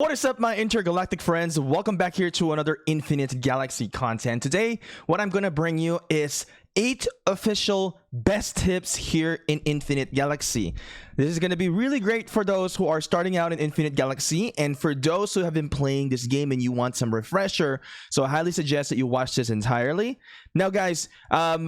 What is up, my intergalactic friends? Welcome back here to another Infinite Galaxy content. Today, what I'm gonna bring you is 8 official best tips here in Infinite Galaxy. This is going to be really great for those who are starting out in Infinite Galaxy and for those who have been playing this game and you want some refresher. So I highly suggest that you watch this entirely. Now guys,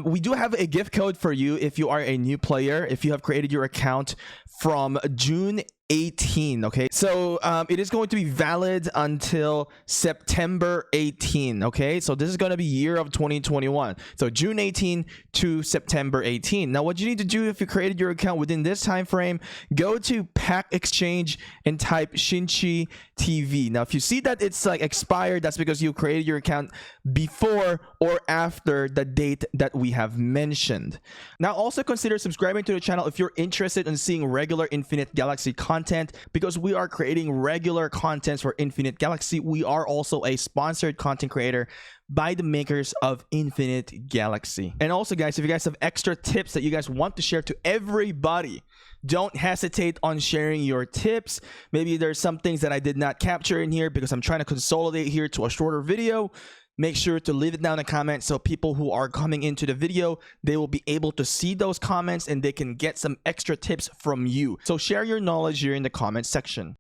we do have a gift code for you if you are a new player, if you have created your account from June 18. Okay, so it is going to be valid until September 18. Okay, so this is going to be year of 2021, so June 18 to September 18. Now what you need to do if you created your account within this time frame, go to Pack Exchange and type ShinchiTV. Now if you see that it's like expired, that's because you created your account before or after the date that we have mentioned. Now also consider subscribing to the channel if you're interested in seeing regular Infinite Galaxy content, because we are creating regular contents for Infinite Galaxy. We are also a sponsored content creator by the makers of Infinite Galaxy. And also guys, if you guys have extra tips that you guys want to share to everybody, don't hesitate on sharing your tips. Maybe there's some things that I did not capture in here because I'm trying to consolidate here to a shorter video. Make sure to leave it down in the comments so people who are coming into the video, they will be able to see those comments and they can get some extra tips from you. So share your knowledge here in the comment section.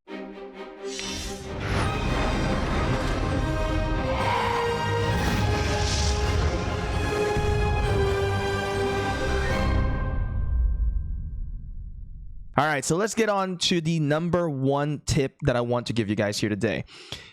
All right, so let's get on to the number 1 tip that I want to give you guys here today.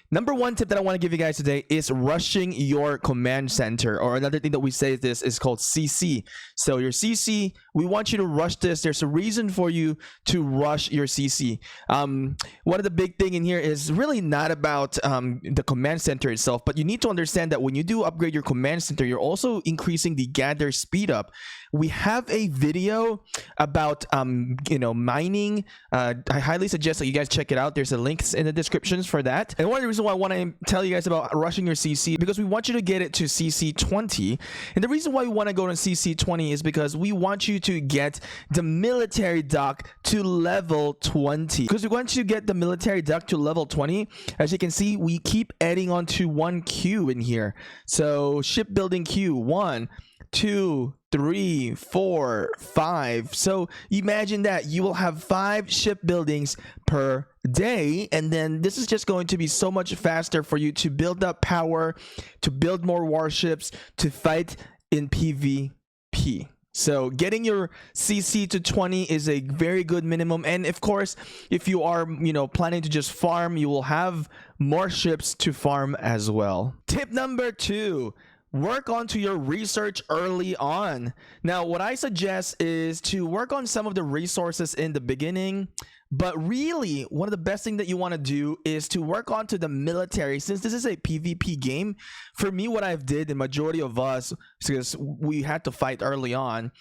Number 1 tip that I want to give you guys today is rushing your command center, or another thing that we say this is called CC. So your CC, we want you to rush this. There's a reason for you to rush your CC. One of the big thing in here is really not about the command center itself, but you need to understand that when you do upgrade your command center, you're also increasing the gather speed up. We have a video about mining. I highly suggest that you guys check it out. There's a links in the descriptions for that. And one of the reasons why I want to tell you guys about rushing your CC, because we want you to get it to CC 20. And the reason why we want to go to CC 20 is because we want you to get the military dock to level 20. Because we want you to get the military dock to level 20, as you can see, we keep adding on to 1 queue in here. So shipbuilding queue 1, 2, 3, 4, 5. So imagine that you will have 5 shipbuildings per day, and then this is just going to be so much faster for you to build up power, to build more warships, to fight in PvP. So getting your CC to 20 is a very good minimum. And of course, if you are planning to just farm, you will have more ships to farm as well. Tip number 2, work onto your research early on. Now what I suggest is to work on some of the resources in the beginning, but really one of the best things that you want to do is to work onto the military. Since this is a PvP game, for me what I've did, the majority of us, because we had to fight early on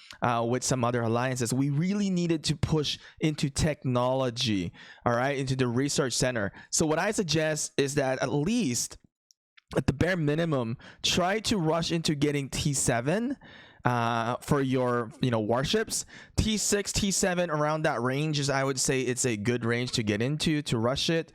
with some other alliances, we really needed to push into technology, all right, into the research center. So what I suggest is that at least at the bare minimum, try to rush into getting T7 for your warships. T6, T7, around that range is, I would say, it's a good range to get into to rush it.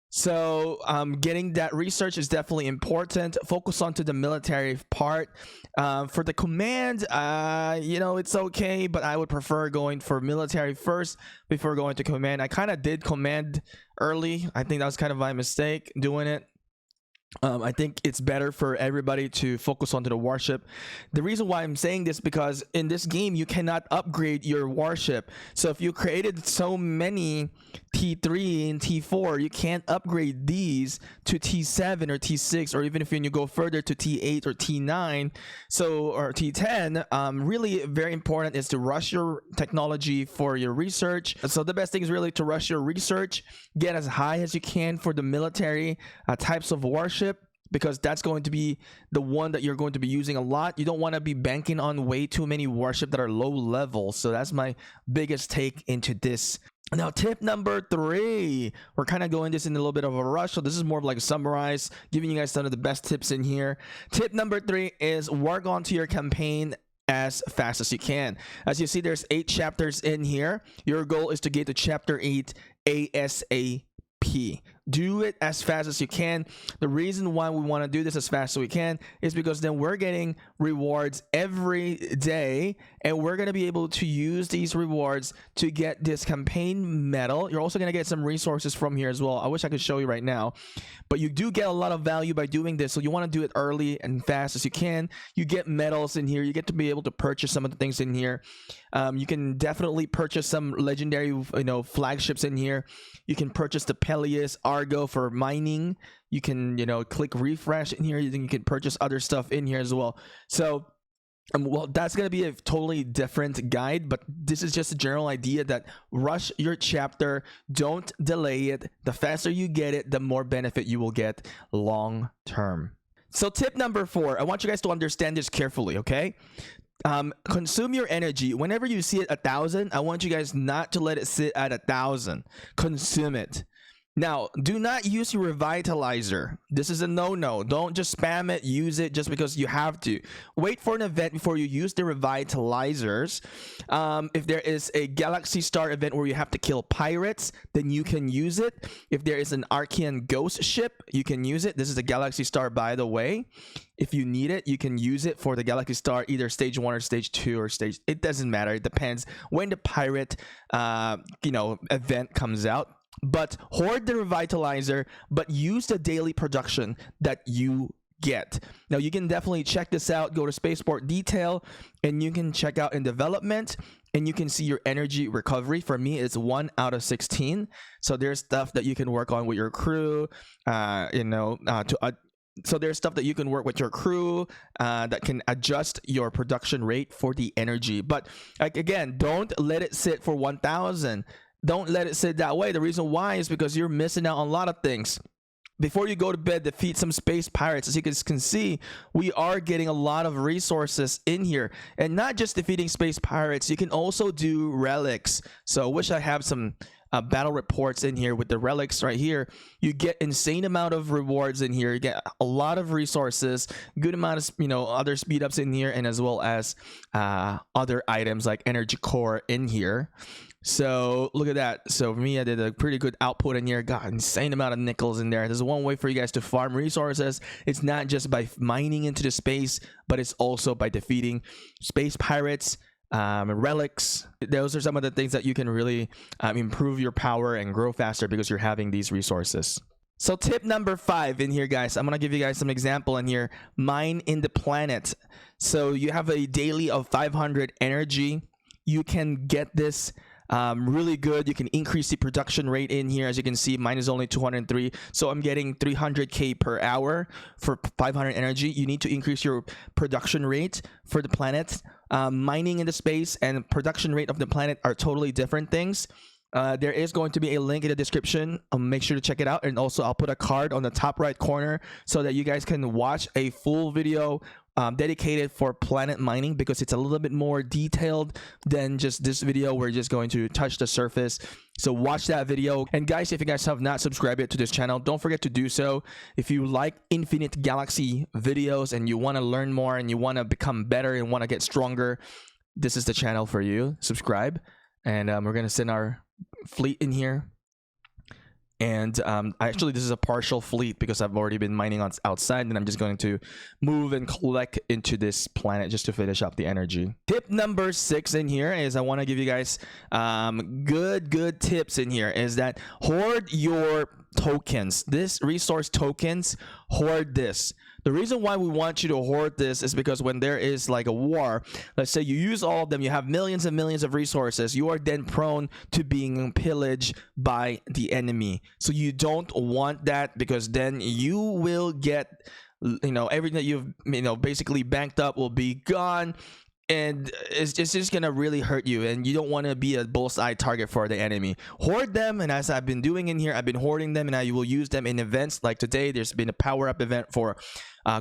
So getting that research is definitely important. Focus on to the military part. For the command, it's okay, but I would prefer going for military first before going to command. I kind of did command early. I think that was kind of my mistake doing it. I think it's better for everybody to focus onto the warship. The reason why I'm saying this, because in this game you cannot upgrade your warship. So if you created so many T3 and T4, you can't upgrade these to T7 or T6, or even if you go further to T8 or T9, or T10. Really very important is to rush your technology for your research. So the best thing is really to rush your research, get as high as you can for the military types of warship, because that's going to be the one that you're going to be using a lot. You don't want to be banking on way too many warships that are low level. So that's my biggest take into this. Now tip number 3, we're kind of going this in a little bit of a rush, so this is more of like a summarize, giving you guys some of the best tips in here. Tip number 3 is work onto your campaign as fast as you can. As you see, there's 8 chapters in here. Your goal is to get to chapter 8 ASAP. do it as fast as you can. The reason why we want to do this as fast as we can is because then we're getting rewards every day, and we're going to be able to use these rewards to get this campaign medal. You're also going to get some resources from here as well. I wish I could show you right now, but you do get a lot of value by doing this, so you want to do it early and fast as you can. You get medals in here. You get to be able to purchase some of the things in here. You can definitely purchase some legendary flagships in here. You can purchase the Peleus Argo for mining. You can click refresh in here. You can purchase other stuff in here as well. So well, that's going to be a totally different guide, but this is just a general idea that rush your chapter, don't delay it. The faster you get it, the more benefit you will get long term. So tip number 4, I want you guys to understand this carefully, okay? Consume your energy. Whenever you see it 1,000, I want you guys not to let it sit at 1,000. Consume it. Now, do not use your revitalizer. This is a no-no. Don't just spam it, use it just because you have to. Wait for an event before you use the revitalizers. If there is a Galaxy Star event where you have to kill pirates, then you can use it. If there is an Archean ghost ship, you can use it. This is a Galaxy Star, by the way. If you need it, you can use it for the Galaxy Star, either stage 1 or stage 2 or stage. It doesn't matter. It depends when the pirate, event comes out. But hoard the revitalizer, but use the daily production that you get. Now, you can definitely check this out. Go to Spaceport Detail, and you can check out in development, and you can see your energy recovery. For me, it's 1 out of 16. So there's stuff that you can work on with your crew, so there's stuff that you can work with your crew that can adjust your production rate for the energy. But again, don't let it sit for 1,000. Don't let it sit that way. The reason why is because you're missing out on a lot of things. Before you go to bed, defeat some space pirates. As you guys can see, we are getting a lot of resources in here. And not just defeating space pirates, you can also do relics. So I wish I have some battle reports in here with the relics right here. You get insane amount of rewards in here. You get a lot of resources, good amount of other speed ups in here, and as well as other items like energy core in here. So look at that. So for me, I did a pretty good output in here. Got insane amount of nickels in there. There's one way for you guys to farm resources. It's not just by mining into the space, but it's also by defeating space pirates, relics. Those are some of the things that you can really improve your power and grow faster because you're having these resources. So tip number 5 in here, guys. I'm gonna give you guys some example in here. Mine in the planet. So you have a daily of 500 energy. You can get this really good. You can increase the production rate in here. As you can see, mine is only 203, so I'm getting 300k per hour for 500 energy. You need to increase your production rate for the planet. Mining in the space and production rate of the planet are totally different things. There is going to be a link in the description. Make sure to check it out, and also I'll put a card on the top right corner so that you guys can watch a full video dedicated for planet mining, because it's a little bit more detailed than just this video. We're just going to touch the surface, so watch that video. And guys, if you guys have not subscribed yet to this channel, don't forget to do so. If you like Infinite Galaxy videos and you want to learn more and you want to become better and want to get stronger, this is the channel for you. Subscribe, and we're gonna send our fleet in here. And actually, this is a partial fleet because I've already been mining outside, and I'm just going to move and collect into this planet just to finish up the energy. Tip number 6 in here is I want to give you guys good tips in here, is that hoard your tokens. This resource tokens, hoard this. The reason why we want you to hoard this is because when there is like a war, let's say you use all of them, you have millions and millions of resources, you are then prone to being pillaged by the enemy. So you don't want that, because then you will get, everything that you've, basically banked up will be gone. And it's just gonna really hurt you, and you don't want to be a bullseye target for the enemy. Hoard them, and as I've been doing in here, I've been hoarding them, and I will use them in events. Like today, there's been a power-up event for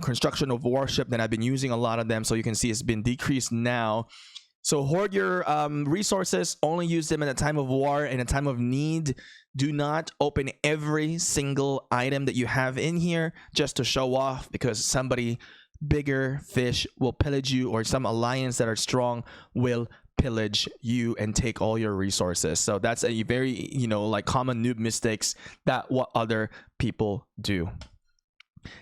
construction of warship, and I've been using a lot of them. So you can see it's been decreased now. So hoard your resources. Only use them in a time of war and a time of need. Do not open every single item that you have in here just to show off, because somebody bigger fish will pillage you, or some alliance that are strong will pillage you and take all your resources. So that's a very, like common noob mistakes that what other people do.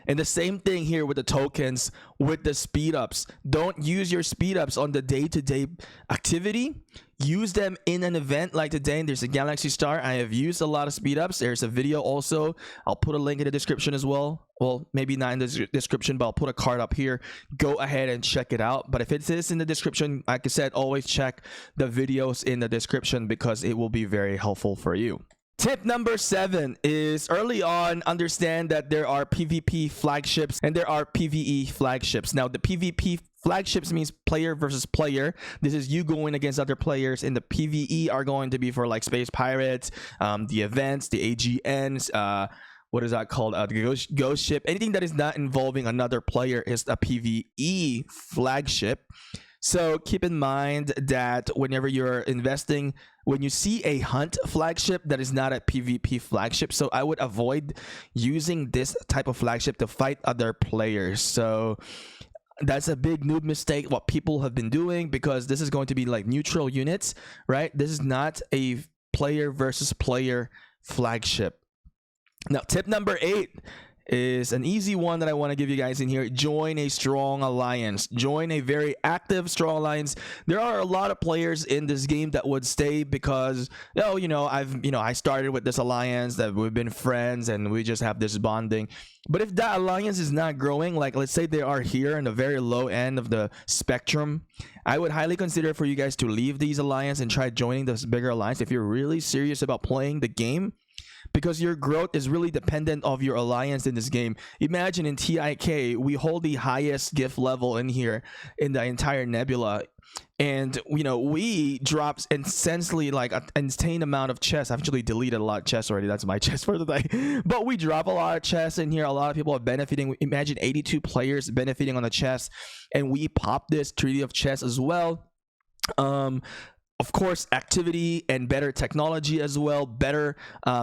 And the same thing here with the tokens, with the speed ups. Don't use your speed ups on the day-to-day activity. Use them in an event like today. There's a Galaxy Star. I have used a lot of speed ups. There's a video also. I'll put a link in the description as well. Well, maybe not in the description, but I'll put a card up here. Go ahead and check it out. But if it is in the description, like I said, always check the videos in the description because it will be very helpful for you. Tip number 7 is early on, understand that there are PvP flagships and there are PvE flagships. Now, the PvP flagships means player versus player. This is you going against other players, and the PvE are going to be for like space pirates, the events, the AGNs, what is that called? The ghost ship. Anything that is not involving another player is a PvE flagship. So keep in mind that whenever you're investing, when you see a hunt flagship, that is not a PvP flagship. So I would avoid using this type of flagship to fight other players. So that's a big noob mistake what people have been doing, because this is going to be like neutral units, right? This is not a player versus player flagship. Now, tip number 8 is an easy one that I want to give you guys in here. Join a strong alliance. Join a very active, strong alliance. There are a lot of players in this game that would stay because, I started with this alliance, that we've been friends and we just have this bonding. But if that alliance is not growing, like let's say they are here in the very low end of the spectrum, I would highly consider for you guys to leave these alliance and try joining this bigger alliance if you're really serious about playing the game. Because your growth is really dependent of your alliance in this game. Imagine in TIK, we hold the highest gift level in here in the entire nebula. And, we dropped insanely like an insane amount of chests. I've actually deleted a lot of chests already. That's my chest for the day. But we drop a lot of chests in here. A lot of people are benefiting. Imagine 82 players benefiting on the chest. And we pop this treaty of chests as well. Of course, activity and better technology as well, better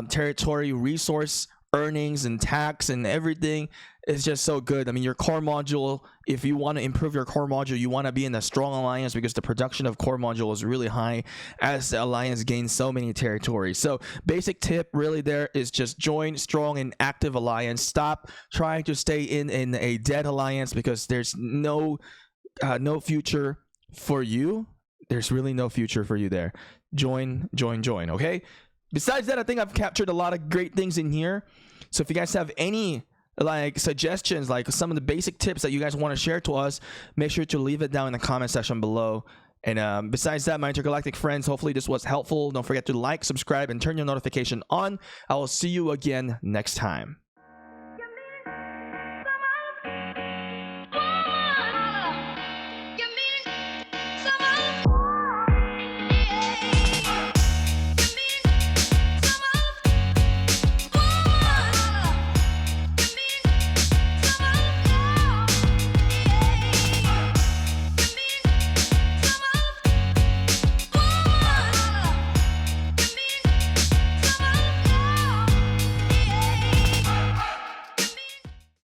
territory, resource earnings and tax and everything is just so good. I mean, your core module, if you want to improve your core module, you want to be in a strong alliance because the production of core module is really high as the alliance gains so many territories. So basic tip really there is just join strong and active alliance. Stop trying to stay in a dead alliance because there's no future for you. There's really no future for you there. Join, okay? Besides that, I think I've captured a lot of great things in here. So if you guys have any like suggestions, like some of the basic tips that you guys want to share to us, make sure to leave it down in the comment section below. And besides that, my intergalactic friends, hopefully this was helpful. Don't forget to like, subscribe, and turn your notification on. I will see you again next time.